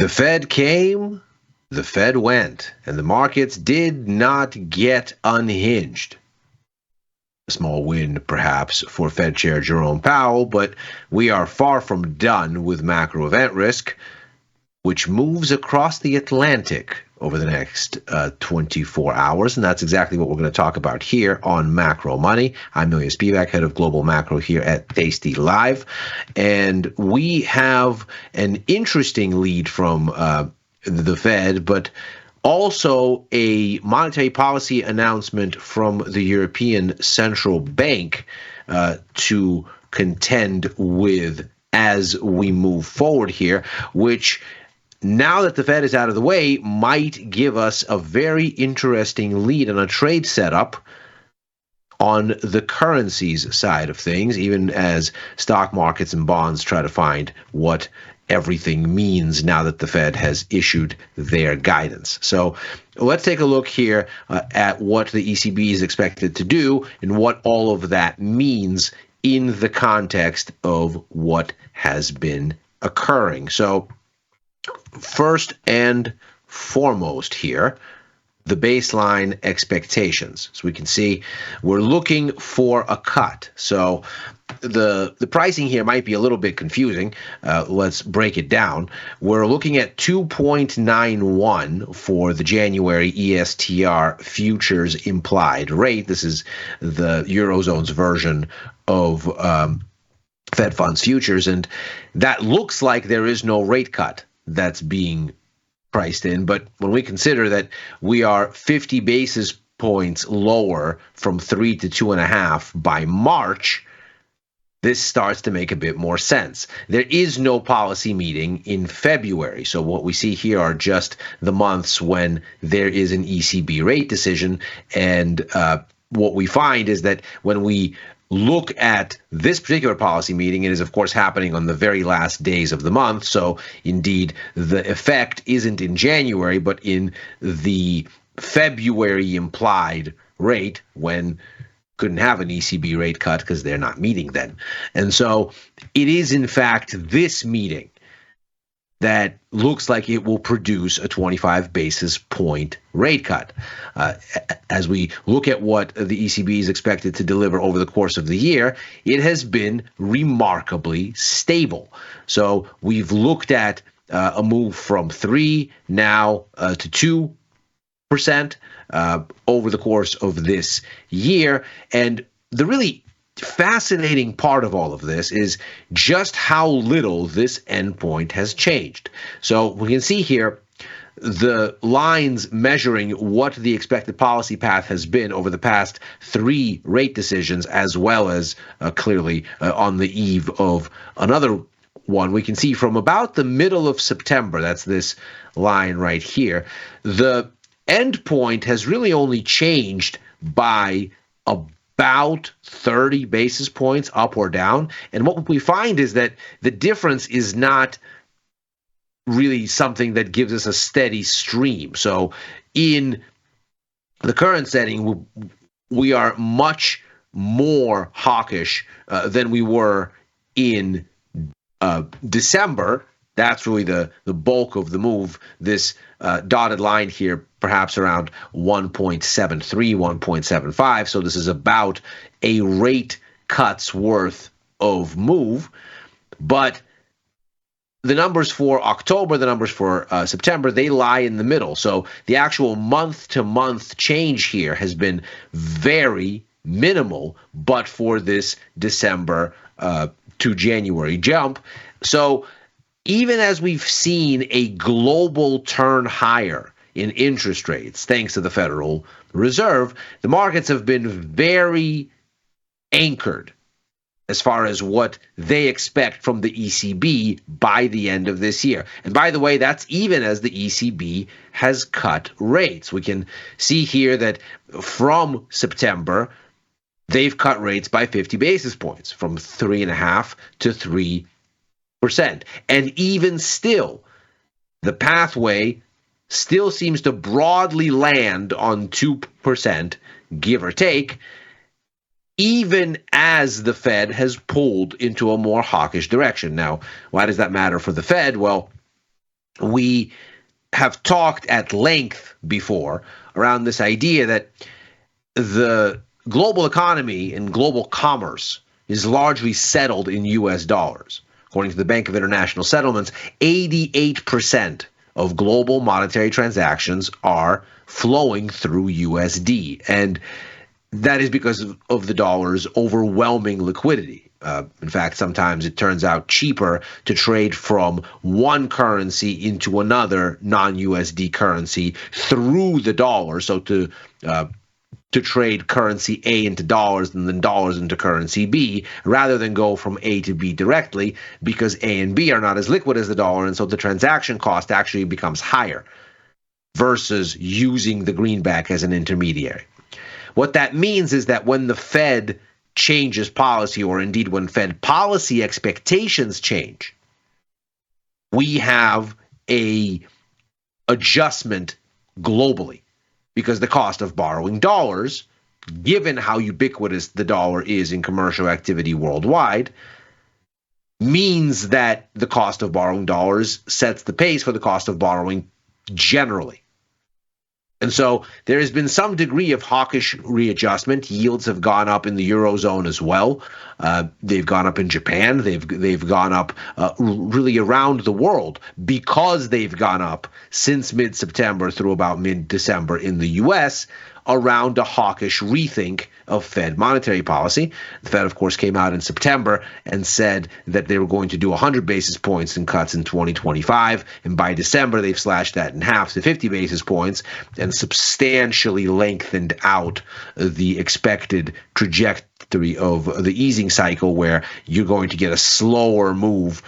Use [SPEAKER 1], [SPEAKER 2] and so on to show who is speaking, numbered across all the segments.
[SPEAKER 1] The Fed came, the Fed went, and the markets did not get unhinged. A small win, perhaps, for Fed Chair Jerome Powell, but we are far from done with macro event risk, which moves across the Atlantic over the next 24 hours. And that's exactly what we're going to talk about here on Macro Money. I'm Ilya Spivak, head of global macro here at tastylive. And we have an interesting lead from the Fed, but also a monetary policy announcement from the European Central Bank to contend with as we move forward here, which, now that the Fed is out of the way, might give us a very interesting lead on a trade setup on the currencies side of things, even as stock markets and bonds try to find what everything means now that the Fed has issued their guidance. So let's take a look here at what the ECB is expected to do and what all of that means in the context of what has been occurring. So first and foremost here, the baseline expectations. So we can see we're looking for a cut. So the pricing here might be a little bit confusing. Let's break it down. We're looking at 2.91 for the January ESTR futures implied rate. This is the Eurozone's version of Fed funds futures, and that looks like there is no rate cut that's being priced in. But when we consider that we are 50 basis points lower from 3 to 2.5 by March, this starts to make a bit more sense. There is no policy meeting in February. So what we see here are just the months when there is an ECB rate decision. And what we find is that when we look at this particular policy meeting, it is of course happening on the very last days of the month. So indeed, the effect isn't in January, but in the February implied rate, when couldn't have an ECB rate cut because they're not meeting then. And so it is in fact this meeting that looks like it will produce a 25 basis point rate cut. As we look at what the ECB is expected to deliver over the course of the year, it has been remarkably stable. So we've looked at a move from 3 now to 2% over the course of this year. And the really fascinating part of all of this is just how little this endpoint has changed. So we can see here the lines measuring what the expected policy path has been over the past 3 rate decisions, as well as clearly on the eve of another one. We can see from about the middle of September, that's this line right here, the endpoint has really only changed by about 30 basis points up or down. And what we find is that the difference is not really something that gives us a steady stream. So in the current setting, we are much more hawkish than we were in December. That's really the bulk of the move. This dotted line here, perhaps around 1.73, 1.75. So this is about a rate cut's worth of move. But the numbers for October, the numbers for September, they lie in the middle. So the actual month-to-month change here has been very minimal, but for this December to January jump. So even as we've seen a global turn higher in interest rates, thanks to the Federal Reserve, the markets have been very anchored as far as what they expect from the ECB by the end of this year. And by the way, that's even as the ECB has cut rates. We can see here that from September, they've cut rates by 50 basis points, from 3.5 to 3%. And even still, the pathway still seems to broadly land on 2%, give or take, even as the Fed has pulled into a more hawkish direction. Now, why does that matter for the Fed? Well, we have talked at length before around this idea that the global economy and global commerce is largely settled in US dollars. According to the Bank of International Settlements, 88% of global monetary transactions are flowing through USD. And that is because of the dollar's overwhelming liquidity. In fact, sometimes it turns out cheaper to trade from one currency into another non-USD currency through the dollar. So to trade currency A into dollars and then dollars into currency B, rather than go from A to B directly, because A and B are not as liquid as the dollar, and so the transaction cost actually becomes higher versus using the greenback as an intermediary. What that means is that when the Fed changes policy, or indeed when Fed policy expectations change, we have a adjustment globally, because the cost of borrowing dollars, given how ubiquitous the dollar is in commercial activity worldwide, means that the cost of borrowing dollars sets the pace for the cost of borrowing generally. And so there has been some degree of hawkish readjustment. Yields have gone up in the Eurozone as well. They've gone up in Japan. They've gone up really around the world, because they've gone up since mid-September through about mid-December in the U.S. around a hawkish rethink of Fed monetary policy. The Fed, of course, came out in September and said that they were going to do 100 basis points in cuts in 2025. And by December, they've slashed that in half to 50 basis points and substantially lengthened out the expected trajectory of the easing cycle, where you're going to get a slower move,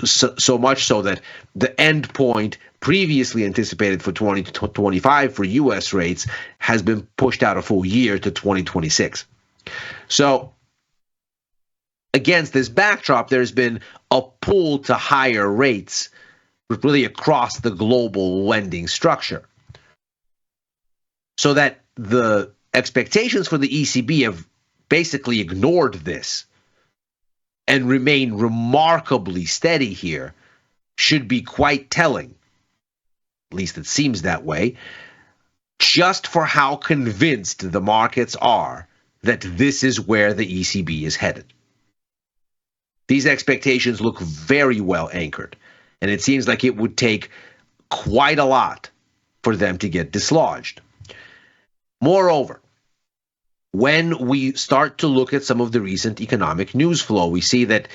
[SPEAKER 1] so much so that the end point previously anticipated for 2025 for U.S. rates has been pushed out a full year to 2026. So against this backdrop, there's been a pull to higher rates really across the global lending structure, so that the expectations for the ECB have basically ignored this and remain remarkably steady here should be quite telling. At least it seems that way, just for how convinced the markets are that this is where the ECB is headed. These expectations look very well anchored, and it seems like it would take quite a lot for them to get dislodged. Moreover, when we start to look at some of the recent economic news flow, we see that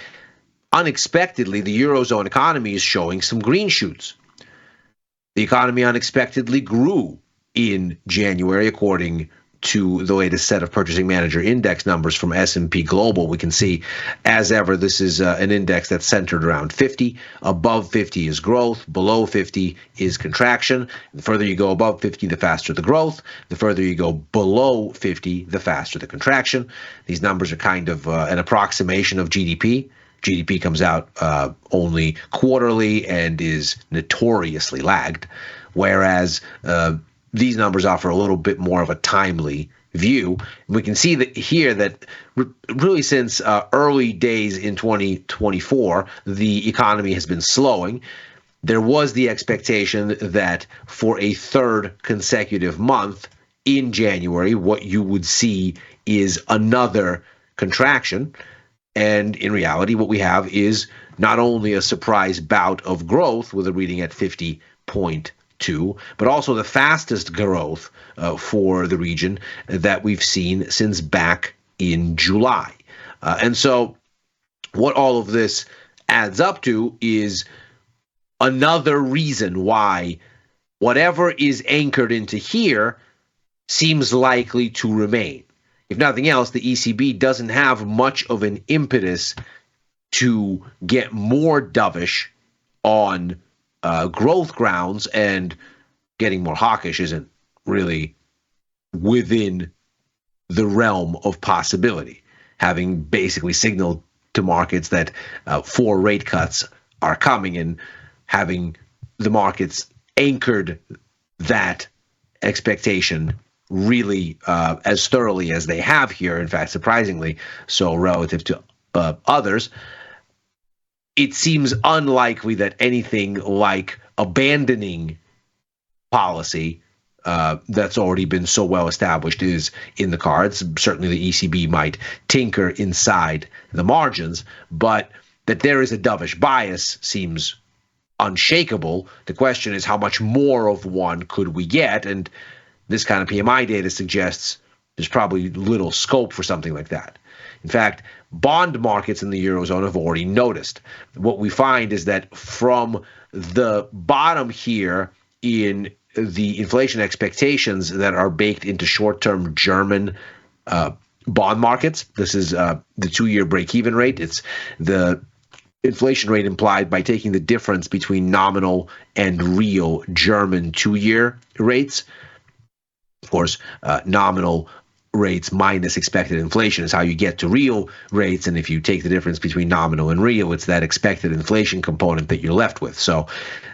[SPEAKER 1] unexpectedly the Eurozone economy is showing some green shoots. The economy unexpectedly grew in January, according to the latest set of Purchasing Manager Index numbers from S&P Global. We can see, as ever, this is an index that's centered around 50. Above 50 is growth. Below 50 is contraction. The further you go above 50, the faster the growth. The further you go below 50, the faster the contraction. These numbers are kind of an approximation of GDP. GDP comes out only quarterly and is notoriously lagged, whereas these numbers offer a little bit more of a timely view. We can see that here that really since early days in 2024, the economy has been slowing. There was the expectation that for a third consecutive month in January, what you would see is another contraction. And in reality, what we have is not only a surprise bout of growth with a reading at 50.2, but also the fastest growth for the region that we've seen since back in July. And so what all of this adds up to is another reason why whatever is anchored into here seems likely to remain. If nothing else, the ECB doesn't have much of an impetus to get more dovish on growth grounds, and getting more hawkish isn't really within the realm of possibility, having basically signaled to markets that 4 rate cuts are coming, and having the markets anchored that expectation really as thoroughly as they have here, in fact, surprisingly so relative to others. It seems unlikely that anything like abandoning policy that's already been so well established is in the cards. Certainly the ECB might tinker inside the margins, but that there is a dovish bias seems unshakable. The question is how much more of one could we get? And this kind of PMI data suggests there's probably little scope for something like that. In fact, bond markets in the Eurozone have already noticed. What we find is that from the bottom here in the inflation expectations that are baked into short-term German bond markets, this is the 2-year break-even rate. It's the inflation rate implied by taking the difference between nominal and real German 2-year rates. Of course, nominal rates minus expected inflation is how you get to real rates, and if you take the difference between nominal and real, it's that expected inflation component that you're left with. So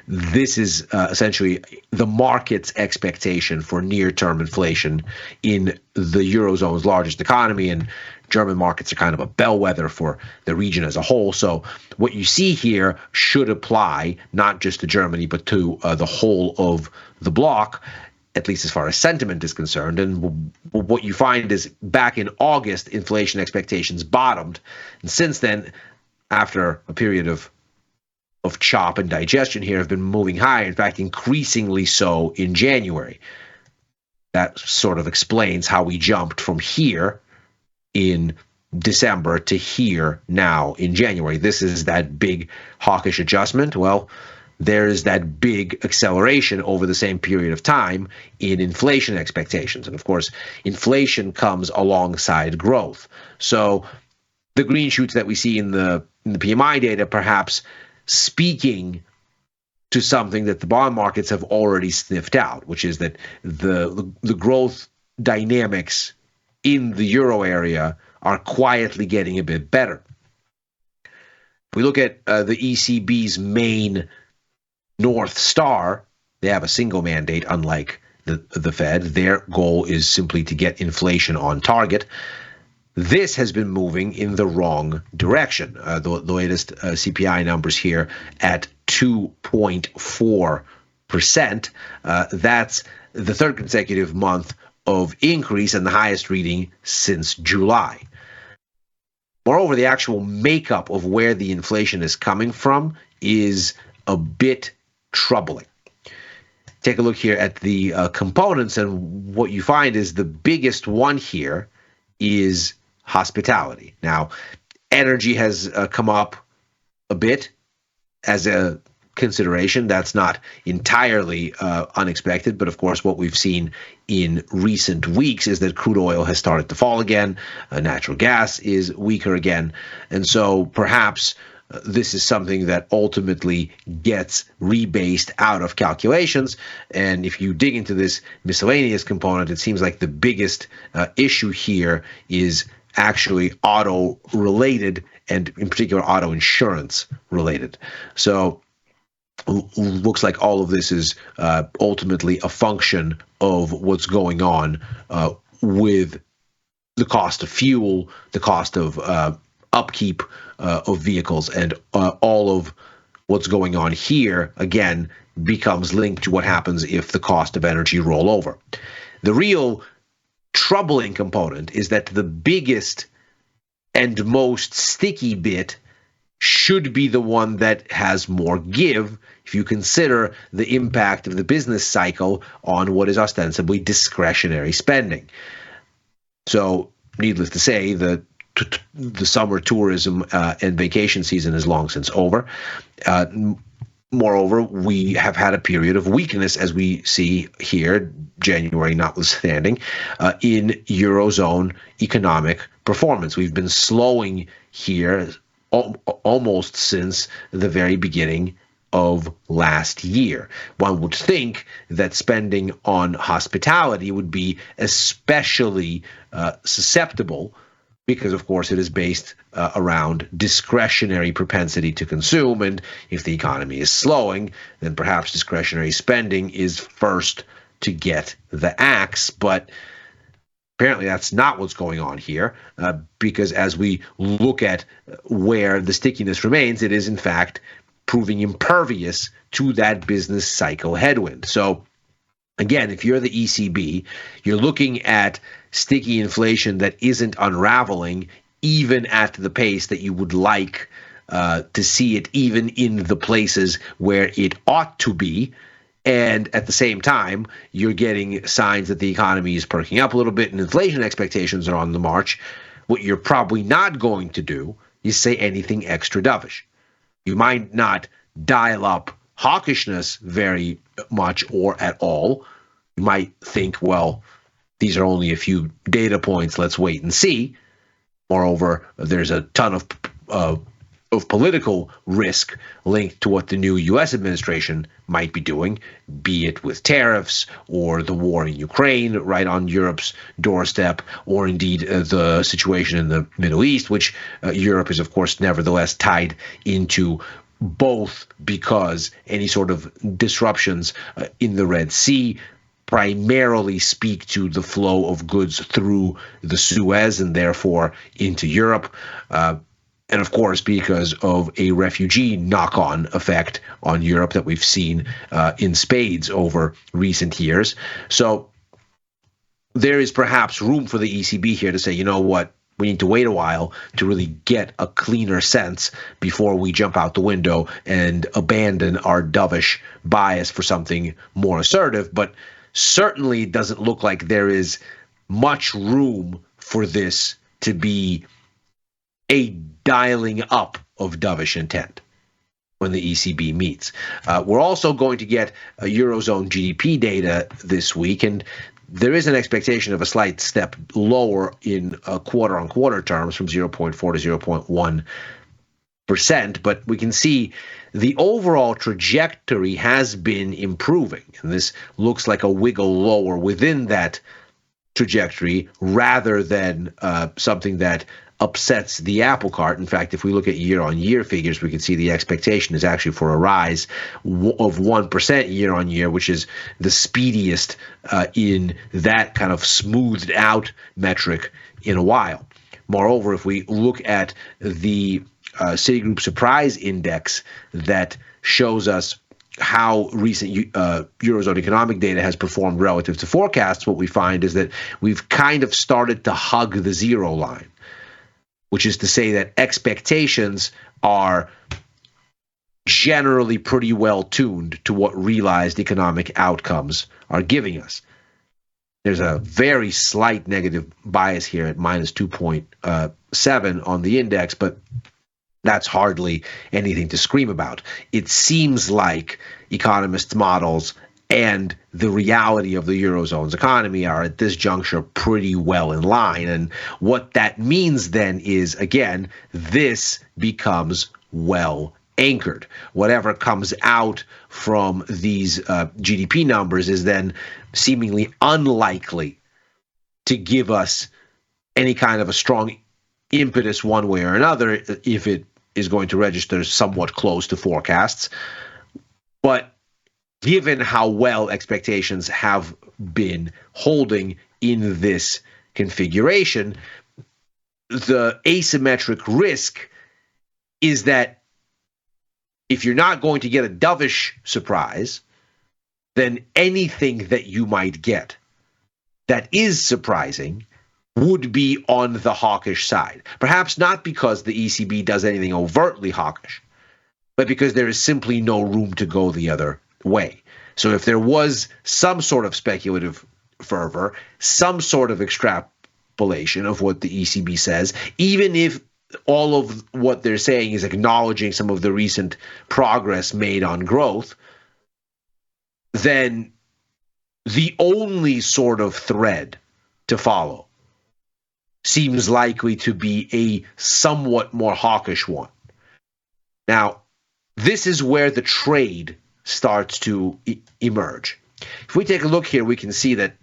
[SPEAKER 1] this is essentially the market's expectation for near-term inflation in the Eurozone's largest economy, and German markets are kind of a bellwether for the region as a whole. So what you see here should apply not just to Germany, but to the whole of the bloc, at least as far as sentiment is concerned. And what you find is back in August, inflation expectations bottomed. And since then, after a period of chop and digestion here, have been moving higher, in fact, increasingly so in January. That sort of explains how we jumped from here in December to here now in January. This is that big hawkish adjustment. Well, there's that big acceleration over the same period of time in inflation expectations. And of course, inflation comes alongside growth. So the green shoots that we see in the PMI data perhaps speaking to something that the bond markets have already sniffed out, which is that the growth dynamics in the euro area are quietly getting a bit better. If we look at the ECB's main North Star, they have a single mandate, unlike the Fed. Their goal is simply to get inflation on target. This has been moving in the wrong direction. The latest CPI numbers here at 2.4%. That's the third consecutive month of increase and the highest reading since July. Moreover, the actual makeup of where the inflation is coming from is a bit troubling. Take a look here at the components, and what you find is the biggest one here is hospitality. Now, energy has come up a bit as a consideration. That's not entirely unexpected, but of course what we've seen in recent weeks is that crude oil has started to fall again, natural gas is weaker again, and so perhaps this is something that ultimately gets rebased out of calculations. And if you dig into this miscellaneous component, it seems like the biggest issue here is actually auto related, and in particular auto insurance related. So looks like all of this is ultimately a function of what's going on with the cost of fuel, the cost of upkeep of vehicles, and all of what's going on here, again, becomes linked to what happens if the cost of energy roll over. The real troubling component is that the biggest and most sticky bit should be the one that has more give if you consider the impact of the business cycle on what is ostensibly discretionary spending. So, needless to say, the summer tourism and vacation season is long since over. Moreover, we have had a period of weakness, as we see here, January notwithstanding, in Eurozone economic performance. We've been slowing here almost since the very beginning of last year. One would think that spending on hospitality would be especially susceptible, because, of course, it is based around discretionary propensity to consume. And if the economy is slowing, then perhaps discretionary spending is first to get the axe. But apparently that's not what's going on here, because as we look at where the stickiness remains, it is, in fact, proving impervious to that business cycle headwind. So again, if you're the ECB, you're looking at sticky inflation that isn't unraveling even at the pace that you would like to see it, even in the places where it ought to be. And at the same time, you're getting signs that the economy is perking up a little bit and inflation expectations are on the march. What you're probably not going to do is say anything extra dovish. You might not dial up hawkishness very much or at all. You might think, well, these are only a few data points. Let's wait and see. Moreover, there's a ton of political risk linked to what the new U.S. administration might be doing, be it with tariffs or the war in Ukraine right on Europe's doorstep, or indeed the situation in the Middle East, which Europe is, of course, nevertheless tied into, both because any sort of disruptions in the Red Sea primarily speak to the flow of goods through the Suez and therefore into Europe. And of course, because of a refugee knock-on effect on Europe that we've seen in spades over recent years. So there is perhaps room for the ECB here to say, you know what, we need to wait a while to really get a cleaner sense before we jump out the window and abandon our dovish bias for something more assertive. But certainly it doesn't look like there is much room for this to be a dialing up of dovish intent when the ECB meets. We're also going to get a Eurozone GDP data this week, and there is an expectation of a slight step lower in quarter-on-quarter terms from 0.4 to 0.1%, but we can see the overall trajectory has been improving, and this looks like a wiggle lower within that trajectory rather than something that upsets the apple cart. In fact, if we look at year-on-year figures, we can see the expectation is actually for a rise of 1% year-on-year, which is the speediest in that kind of smoothed out metric in a while. Moreover, if we look at the Citigroup Surprise Index that shows us how recent Eurozone economic data has performed relative to forecasts, what we find is that we've kind of started to hug the zero line, which is to say that expectations are generally pretty well tuned to what realized economic outcomes are giving us. There's a very slight negative bias here at minus 2.7 on the index, but that's hardly anything to scream about. It seems like economists' models and the reality of the Eurozone's economy are at this juncture pretty well in line. And what that means then is, again, this becomes well anchored. Whatever comes out from these GDP numbers is then seemingly unlikely to give us any kind of a strong impetus one way or another if it is going to register somewhat close to forecasts. But given how well expectations have been holding in this configuration, the asymmetric risk is that if you're not going to get a dovish surprise, then anything that you might get that is surprising would be on the hawkish side. Perhaps not because the ECB does anything overtly hawkish, but because there is simply no room to go the other way. So if there was some sort of speculative fervor, some sort of extrapolation of what the ECB says, even if all of what they're saying is acknowledging some of the recent progress made on growth, then the only sort of thread to follow seems likely to be a somewhat more hawkish one. Now, this is where the trade starts to emerge. If we take a look here, we can see that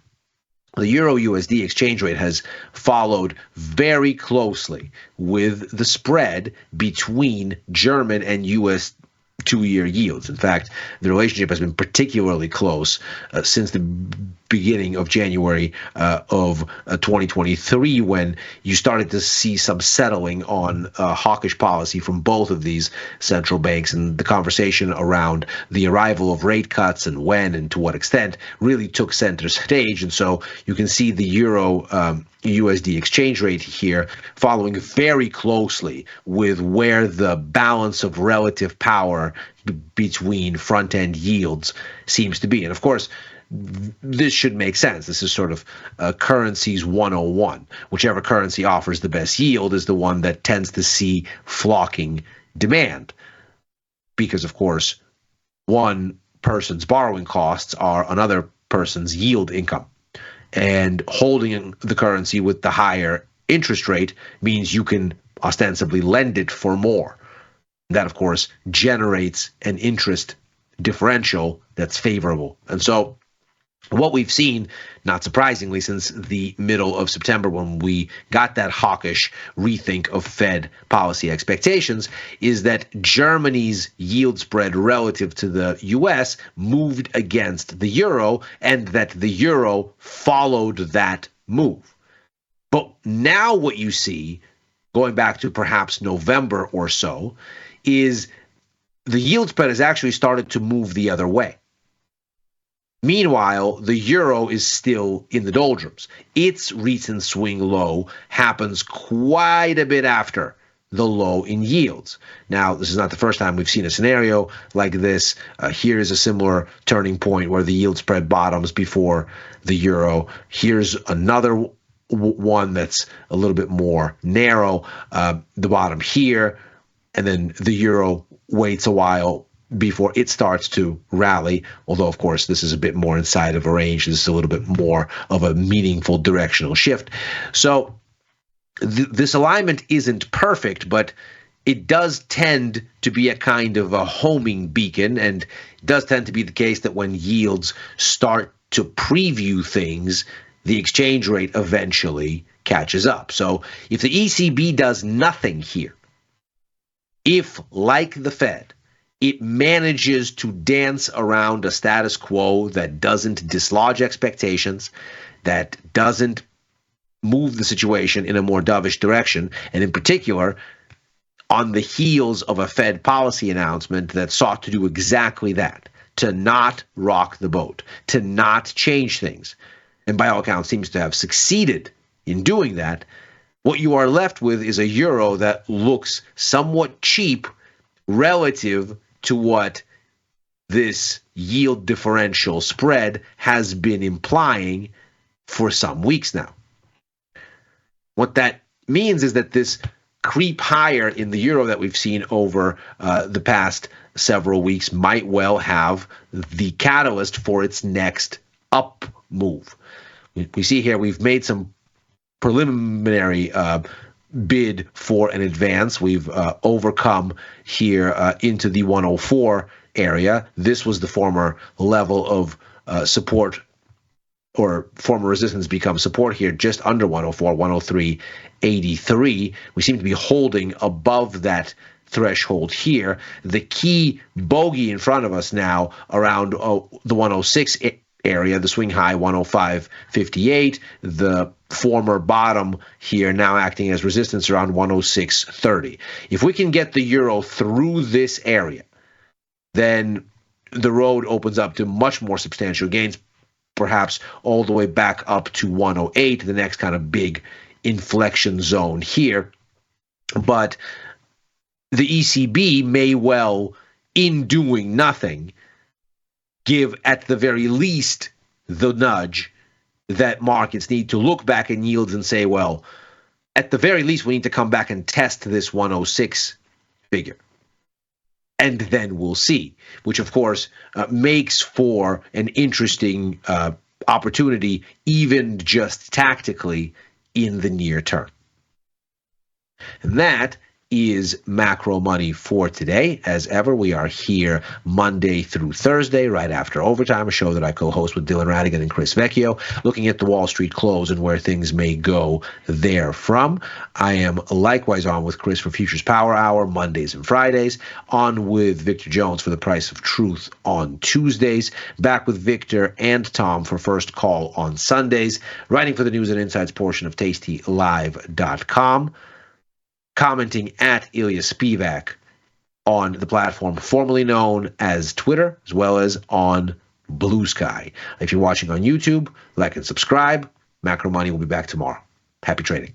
[SPEAKER 1] the Euro-USD exchange rate has followed very closely with the spread between German and U.S. two-year yields. In fact, the relationship has been particularly close since the beginning of January of 2023, when you started to see some settling on hawkish policy from both of these central banks, and the conversation around the arrival of rate cuts and when and to what extent really took center stage. And so you can see the euro USD exchange rate here following very closely with where the balance of relative power between front-end yields seems to be. And of course, this should make sense. This is sort of currencies 101. Whichever currency offers the best yield is the one that tends to see flocking demand, because, of course, one person's borrowing costs are another person's yield income. And holding the currency with the higher interest rate means you can ostensibly lend it for more. That, of course, generates an interest differential that's favorable. And so what we've seen, not surprisingly, since the middle of September, when we got that hawkish rethink of Fed policy expectations, is that Germany's yield spread relative to the US moved against the euro, and that the euro followed that move. But now what you see, going back to perhaps November or so, is the yield spread has actually started to move the other way. Meanwhile, the euro is still in the doldrums. Its recent swing low happens quite a bit after the low in yields. Now, this is not the first time we've seen a scenario like this. Here is a similar turning point where the yield spread bottoms before the euro. Here's another one that's a little bit more narrow, the bottom here, and then the euro waits a while before it starts to rally, although, of course, this is a bit more inside of a range. This is a little bit more of a meaningful directional shift. So this alignment isn't perfect, but it does tend to be a kind of a homing beacon, and it does tend to be the case that when yields start to preview things, the exchange rate eventually catches up. So if the ECB does nothing here, if, like the Fed, it manages to dance around a status quo that doesn't dislodge expectations, that doesn't move the situation in a more dovish direction, and in particular, on the heels of a Fed policy announcement that sought to do exactly that, to not rock the boat, to not change things, and by all accounts seems to have succeeded in doing that, what you are left with is a euro that looks somewhat cheap relative to what this yield differential spread has been implying for some weeks now. What that means is that this creep higher in the euro that we've seen over the past several weeks might well have the catalyst for its next up move. We see here we've made some preliminary bid for an advance. We've overcome here into the 104 area. This was the former level of support, or former resistance becomes support here, just under 104, 103.83. We seem to be holding above that threshold here. The key bogey in front of us now around the 106 area, the swing high 105.58, the former bottom here now acting as resistance around 106.30. If we can get the euro through this area, then the road opens up to much more substantial gains, perhaps all the way back up to 108, the next kind of big inflection zone here. But the ECB may well, in doing nothing, give at the very least the nudge that markets need to look back in yields and say, well, at the very least, we need to come back and test this 106 figure. And then we'll see, which, of course, makes for an interesting opportunity, even just tactically, in the near term. And that is Macro Money for today. As ever, we are here Monday through Thursday, right after Overtime, a show that I co-host with Dylan Radigan and Chris Vecchio, looking at the Wall Street close and where things may go therefrom. I am likewise on with Chris for Futures Power Hour, Mondays and Fridays, on with Victor Jones for The Price of Truth on Tuesdays, back with Victor and Tom for First Call on Sundays, writing for the News and Insights portion of tastylive.com. Commenting at Ilya Spivak on the platform formerly known as Twitter, as well as on Blue Sky. If you're watching on YouTube, like and subscribe. Macro Money will be back tomorrow. Happy trading.